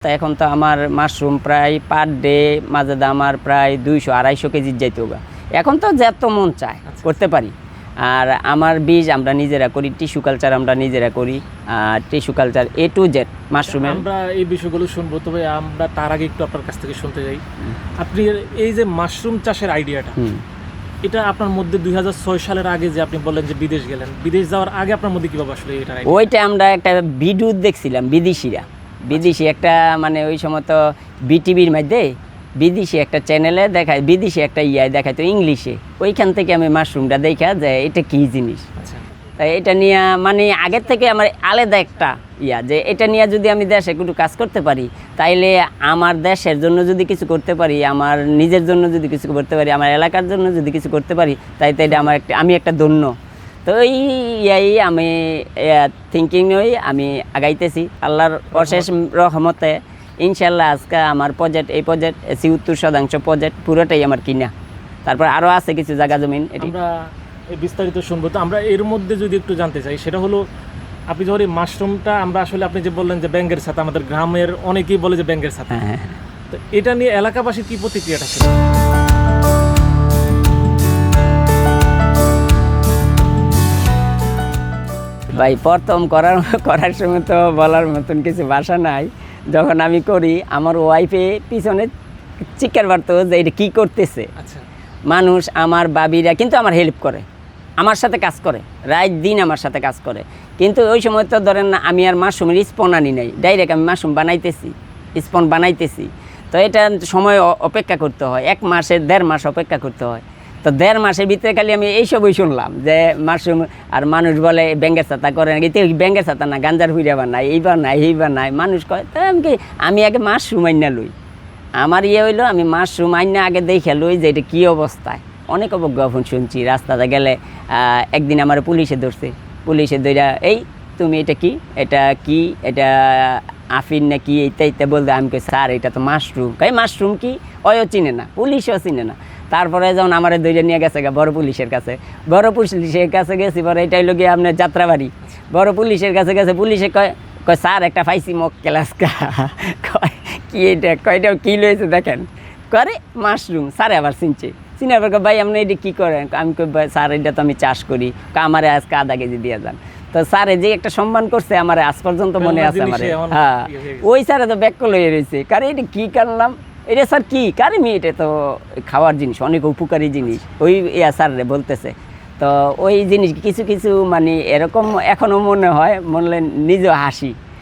তা এখন তো আমার মাশরুম প্রায় পার ডে মাঝে আমার প্রায় 200-250 কেজির যাইতে হোক। এখন তো যত মন চায় করতে পারি। আর আমার বীজ আমরা নিজেরা করি, টিস্যু কালচার আমরা নিজেরা করি, tissue culture A to Z মাশরুমের। আমরা এই বিষয়গুলো শুনবো, তবে আমরা তার আগে একটু আপনার কাছ থেকে শুনতে যাই। আপনি এই যে মাশরুম চাষের আইডিয়াটা, এটা আপনার মধ্যে 2006 সালের আগে যে আপনি বললেন যে বিদেশ গেলেন, বিদেশ যাওয়ার আগে আপনার মধ্যে কীভাবে আসলে এটা? ওইটা আমরা একটা ভিডিও দেখছিলাম, বিদেশি একটা, মানে ওই সময় তো বিটিভির মধ্যে বিদেশি একটা চ্যানেলে দেখায়, বিদেশি একটা দেখায় তো ইংলিশে। ওইখান থেকে আমি মাশরুমটা দেখা যে এটা কী জিনিস। তাই এটা নিয়ে মানে আগের থেকে আমার আলাদা একটা যে এটা নিয়ে যদি আমি দেশে একটু কাজ করতে পারি, তাইলে আমার দেশের জন্য যদি কিছু করতে পারি, আমার নিজের জন্য যদি কিছু করতে পারি, আমার এলাকার জন্য যদি কিছু করতে পারি, তাই এটা আমি একটা ধন্য। তো এই আমি থিঙ্কিং আমি আগাইতেছি আল্লাহর অশেষ রহমতে। ইনশাল্লাহ আজকে আমার এই প্রজেক্ট 70% প্রজেক্ট পুরোটাই আমার কিনা। তারপর আরও আছে কিছু জায়গা জমিন, আমরা বিস্তারিত শুনবো। তো আমরা এর মধ্যে যদি একটু জানতে চাই, সেটা হলো আপনি যখন এই মাশরুমটা আমরা আসলে আপনি যে বললেন যে ব্যাঙ্গের ছাতা, আমাদের গ্রামের অনেকেই বলে যে ব্যাঙ্গের ছাতা, তো এটা নিয়ে এলাকাবাসীর কী প্রতিক্রিয়াটা ছিল? ভাই প্রথম করার সময় তো বলার মতন কিছু ভাষা নাই। যখন আমি করি আমার ওয়াইফে পিছনে চিৎকার বাড়তো যে এটা কী করতেছে। মানুষ আমার বাবিরা কিন্তু আমার হেল্প করে, আমার সাথে কাজ করে, রাত দিন আমার সাথে কাজ করে। কিন্তু ওই সময় তো ধরেন না, আমি আর মাশরুমের স্পন আনি নাই, ডাইরেক্ট আমি মাশরুম স্পন বানাইতেছি। তো এটা সময় অপেক্ষা করতে হয়, 1 মাসে 1.5 মাস অপেক্ষা করতে হয়। তো 1.5 মাসের ভিতরে খালি আমি এইসবই শুনলাম যে মাশরুম, আর মানুষ বলে ব্যাঙ্গের ছাতা করে নাকি, ব্যাঙ্গের ছাতা না, গাঞ্জার হুইরা বানায়, এইবার নাই মানুষ কয়। তো আমি আগে মাশরুম আইনা লই, আমার হইলো আমি মাশরুম আইনা আগে দেখে লই যে এটা কী অবস্থায়। অনেক অবজ্ঞাপন শুনছি, রাস্তাতে গেলে একদিন আমার পুলিশে ধরছে, পুলিশে ধরা তুমি এটা কি এটা আফিন না কি এইটা বলতে, আমি কই স্যার এটা তো মাশরুম। মাশরুম কি? ওয়ও চিনে না, পুলিশও চিনে না। তারপরে যখন আমার ধরে নিয়ে গেছে বড় পুলিশের কাছে গেছি, পরে এটাই লোক আপনার যাত্রাবাড়ি বড় পুলিশের কাছে গেছে। পুলিশে কয় স্যার একটা পাইছি মক ক্লাস কয় কি এটা, কয়টা কী লয়েছে দেখেন, করে মাশরুম। স্যারে আবার চিনার পর ভাই আপনি এটা কী করেন? আমি কই স্যার এটা তো আমি চাষ করি, আমারে আজকে আধা কেজি দিয়ে যান। তো স্যারে যে একটা সম্মান করছে আমার আজ পর্যন্ত মনে আছে। আমার হ্যাঁ, ওই স্যারে তো ব্যাক লয়ে রয়েছে, কারণ এটা কী কারলাম, এটা স্যার কী কারিমি, এটা তো খাওয়ার জিনিস, অনেক উপকারী জিনিস। ওই স্যারে বলতেছে। তো ওই জিনিস কিছু মানে এরকম এখনও মনে হয়, নিজেও হাসি।